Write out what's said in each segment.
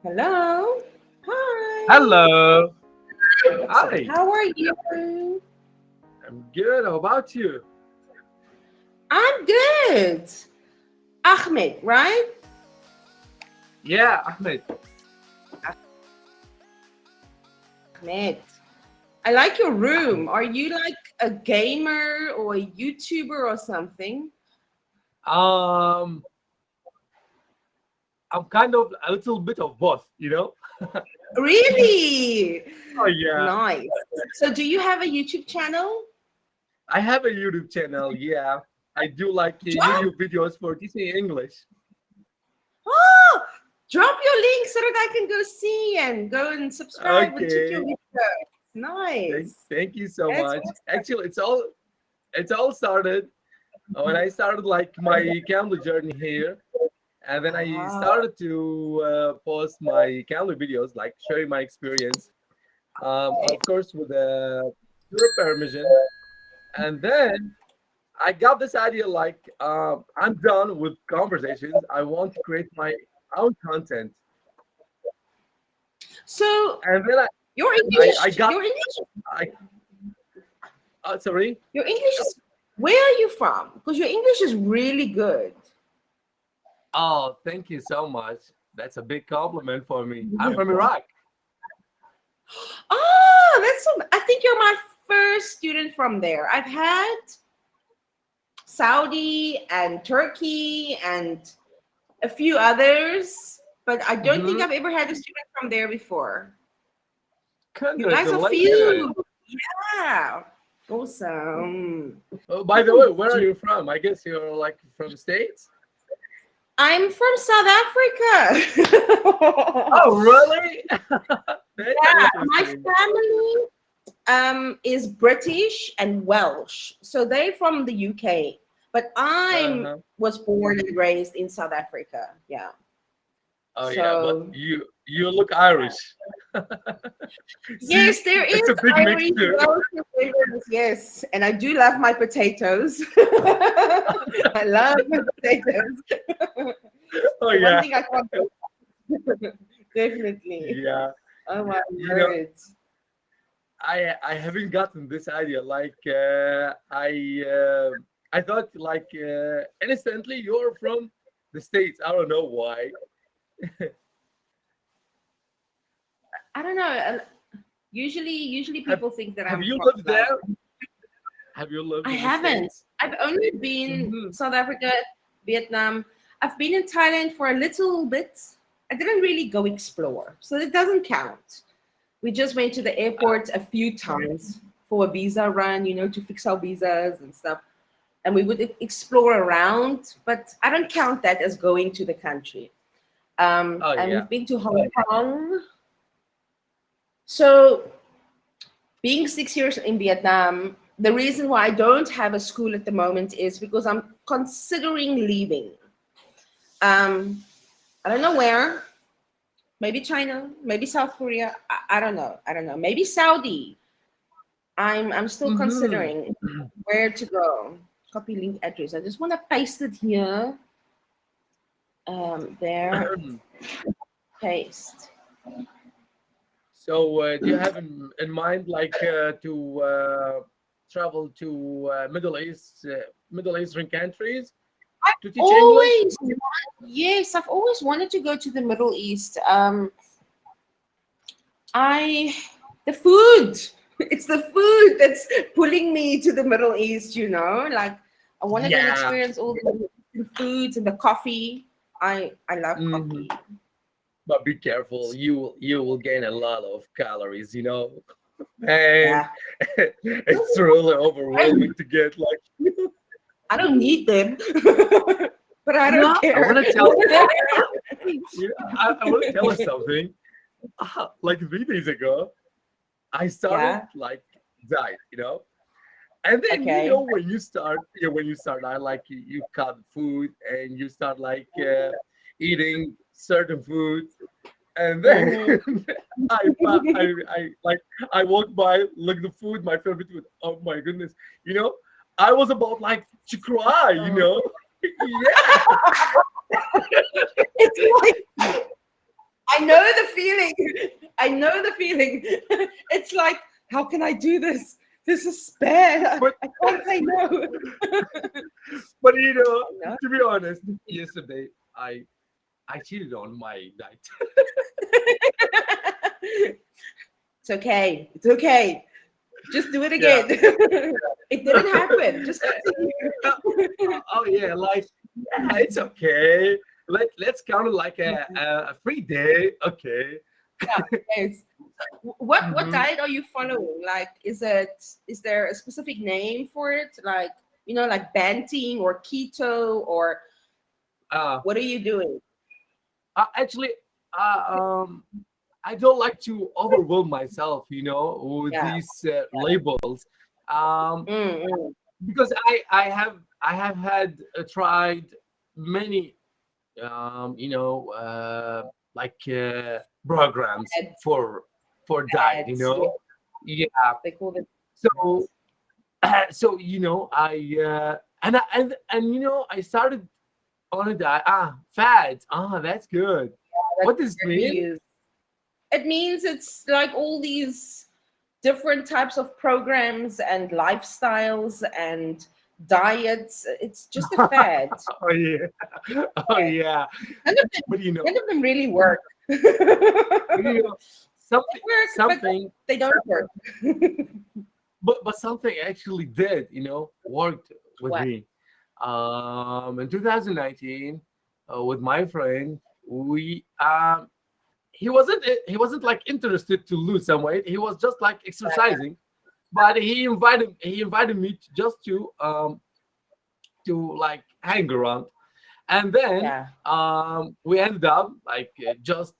Hello. Hi. Hello. So, Hi. how are you? I'm good. How about you? I'm good. Ahmed, right? Yeah, Ahmed. Ahmed. I like your room. Are you like a gamer or a YouTuber or something? Um, I'm kind of a little bit of both. Really? Oh yeah. Nice. So, do you have a YouTube channel? I have a YouTube channel. Yeah, I do like Drop, YouTube videos for teaching English. oh, drop your link so that I can go see and go and subscribe and check your Okay. videos. Thank, Nice. thank you so That's much. Actually, it's all started when I started like my Cambly journey here, and then I awesome. started to post my Cambly videos, like sharing my experience. Of course, with your permission. And then I got this idea like I'm done with conversations. I want to create my own content. So, And then your I English, got your English, I sorry. your English is. Where are you from? Because your English is really good. Oh, thank you so much. That's a big compliment for me. I'm from Iraq. Oh, that's so. I think you're my first student from there. I've had Saudi and Turkey and a few others, but I don't think Hmm. I've ever had a student from there before. You guys are Congratulations. few. Yeah. Awesome. Oh, by the way, where are you from? I guess you're like from States. I'm from South Africa. Oh, really? That's Yeah, my interesting. family is British and Welsh, so they're from the UK. But I Uh-huh. was born and raised in South Africa. Yeah, Oh yeah, but so you look Irish. See, yes, there is it's a big Irish mixture. Welsh influence, yes, and I do love my potatoes. I love my potatoes. Oh The one yeah, thing I can't do, definitely. yeah. Oh my You know, word! I haven't gotten this idea. Like I thought like instantly you're from the States. I don't know why. I don't know. Usually Have people think that Have I'm you from lived like. there? Have you lived I in the haven't. States? I've only been Hmm. South Africa, Vietnam. I've been in Thailand for a little bit. I didn't really go explore, so it doesn't count. We just went to the airport a few times for a visa run, to fix our visas and stuff. And we would explore around, but I don't count that as going to the country. Oh And yeah. we've been to Hong Kong. So being 6 years in Vietnam, the reason why I don't have a school at the moment is because I'm considering leaving. Um, I don't know where. Maybe China, maybe South Korea. I don't know. I don't know. Maybe Saudi. I'm still Hmm. considering where to go. Copy link address. I just want to paste it here. There, paste. So, do you have in mind like to travel to Middle Eastern countries to teach English? Always, yes, I've always wanted to go to the Middle East. I the food. It's the food that's pulling me to the Middle East, Like I want to go and Yeah. experience all the foods and the coffee. I love Hmm. coffee. But be careful. You will gain a lot of calories. Man, Yeah. it's really overwhelming to get like. I don't need them, but I don't I care. want to tell. I want to tell us something. Like 3 days ago, I started Yeah. like diet. And then Okay. when you start, I like you cut food and you start like eating certain food, and then Hmm. I walk by, look the food, my favorite food. Oh my goodness, you know, I was about like to cry. Yeah. It's like I know the feeling. I know the feeling. It's like, how can I do this? This is spare. But I can't say no. but you know, No. to be honest, yesterday I cheated on my diet. It's okay. It's okay. Just do it Yeah. again. It didn't happen. Just continue. Oh yeah, like yeah, it's okay. Let's count it like a free day. Okay. Yes. What Hmm. diet are you following? Like, is there a specific name for it? Like, like banting or keto, or Uh, what are you doing? actually, uh, um, I don't like to overwhelm myself, with Yeah. these labels, um, Mm. because I have had tried many, like programs Ads, for diet. yeah, Yeah. they call it So ads. so I and I started on a diet. Fads. That's good. That's What does it the word we mean? use. It means it's like all these different types of programs and lifestyles and diets. It's just a fad. Oh yeah. Oh yeah. None of them, But none of them really work. They you know something work, but something they don't work. but something actually did, worked with What? me. In 2019, with my friend, we he wasn't like interested to lose some weight. He was just like exercising, but he invited me to like hang around, and then Yeah. we ended up like just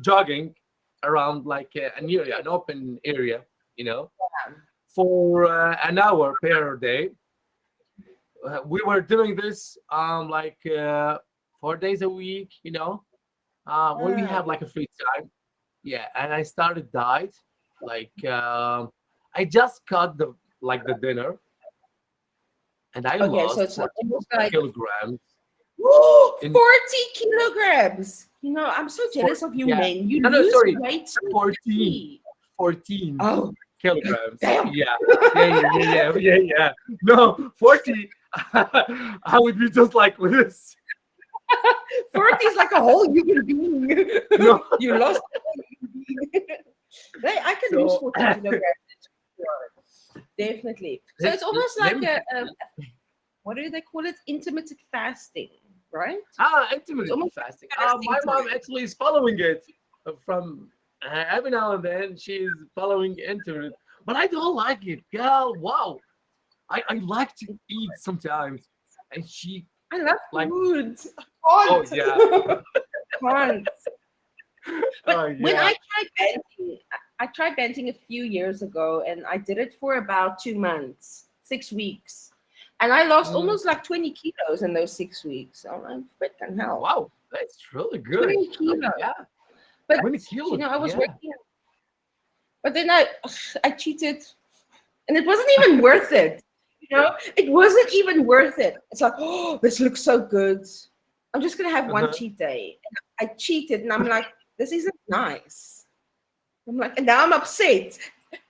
jogging around like an open area, you know, for an hour per day. We were doing this like 4 days a week, when we have Ah, like a free time. Yeah, and I started diet. Like I just cut the dinner, and I okay, so lost it's 40 almost like kilograms in 40 kilograms. I'm so for jealous of you, yeah. men. You No, no, lose sorry, weight so 14, quickly. 14 Oh, kilograms. damn. Yeah, yeah, yeah, yeah, yeah, yeah, yeah. No, 40. I would be just like this. 40 is like a whole human being. No, You lost a whole human being. Like, I can lose so 40 kilograms. Sure. Definitely. So let, it's almost let like me. what do they call it? Intermittent fasting, right? It's Intermittent almost fasting. like fasting My time. mom actually is following it from every now and then. She's following into it, but I don't like it, girl. Wow, I like to eat sometimes, and she I love like, food. oh I yeah, can't. Can't. But oh when yeah. I tried banting, I tried banting a few years ago, and I did it for about 2 months, 6 weeks, and I lost Mm, almost like 20 kilos in those 6 weeks. I'm like, freaking hell, wow, that's really good. 20 Oh kilos. yeah, But 20 kilos. I was Yeah. working, but then I cheated, and it wasn't even worth it. It wasn't even worth it. It's like, oh, this looks so good. I'm just gonna have one Uh-huh. cheat day. And I cheated, and I'm like, this isn't nice. I'm like, and now I'm upset.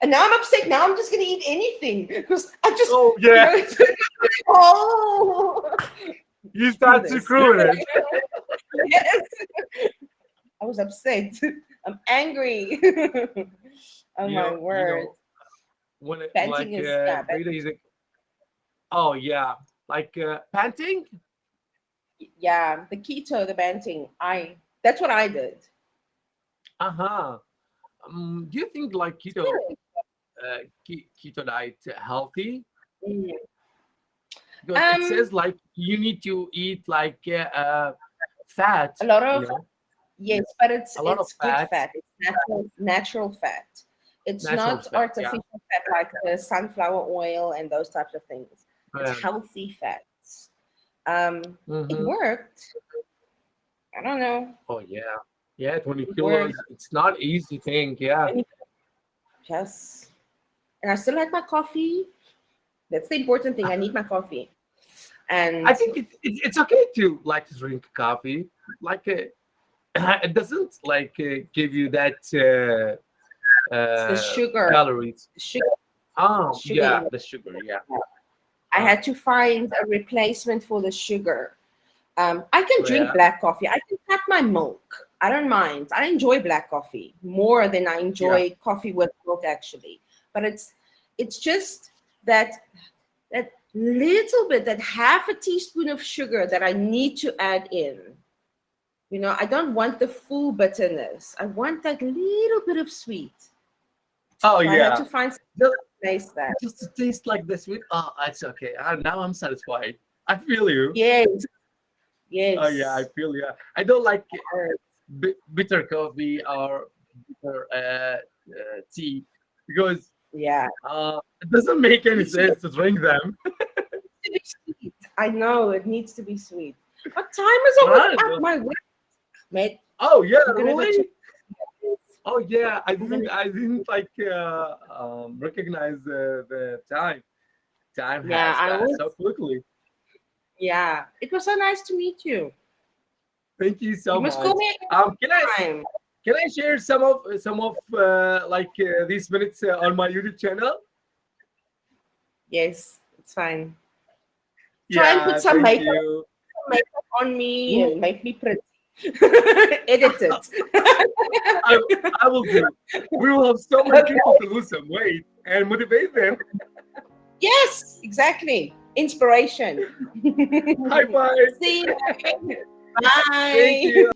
And now I'm upset. Now I'm just gonna eat anything because I just, Oh yeah, it's like, oh, you do start to this. ruin it. Yes, I was upset. I'm angry. Oh You my know, you word. know when it Banting like is, yeah, 3 days ago. Oh yeah, like panting. yeah, the keto, the banting. That's what I did. Uh-huh. Do you think like It's good. keto diet healthy? Mm. Because it Um, says like you need to eat like a fat, lot of, yes, but it's a lot of it's good fat, fat. It's natural fat. It's natural not fat. Yeah. artificial fat like the sunflower oil and those types of things. It's Yeah. healthy fats. It Mm-hmm. worked. I don't know. Oh yeah. Yeah, 20 It worked. kilos. It's not easy thing. Yeah. Yes. And I still had my coffee. That's the important thing. I need my coffee. I And think it's okay to like to drink coffee. Like it doesn't like give you that It's the sugar. calories. Sugar. Oh, Sugar. yeah, the sugar. Yeah. I had to find a replacement for the sugar. I can drink Yeah. black coffee. I can cut my milk. I don't mind. I enjoy black coffee more than I Yeah. enjoy coffee with milk, actually. But it's just that little bit, that half a teaspoon of sugar that I need to add in. You know, I don't want the full bitterness. I want that little bit of sweet. Oh, So I had yeah. to find some Just, place that. just to taste like the sweet. Oh, it's okay. Now I'm satisfied. I feel you. Yes, Oh, yeah, I yes. feel you. I don't like bitter coffee or bitter tea because Yeah. it doesn't make It any needs to sense to drink them. be sweet. I know it needs to be sweet. But time is almost Right. up, my way, mate. Oh, yeah, I'm gonna go to. really? Oh, yeah. I I'm gonna. didn't like recognize the time. Time Yeah, has I passed always. so quickly. Yeah, it was so nice to meet you. Thank you You so must call much. me Can I anytime. share some of like these minutes on my YouTube channel? Yes, it's fine. Try and put Yeah, thank you. some makeup on me Well, and make me pretty. Edit it. I I will do. We will have so many people to lose some weight and motivate them. Yes, exactly. Inspiration. High five. See you. Thank Bye. you.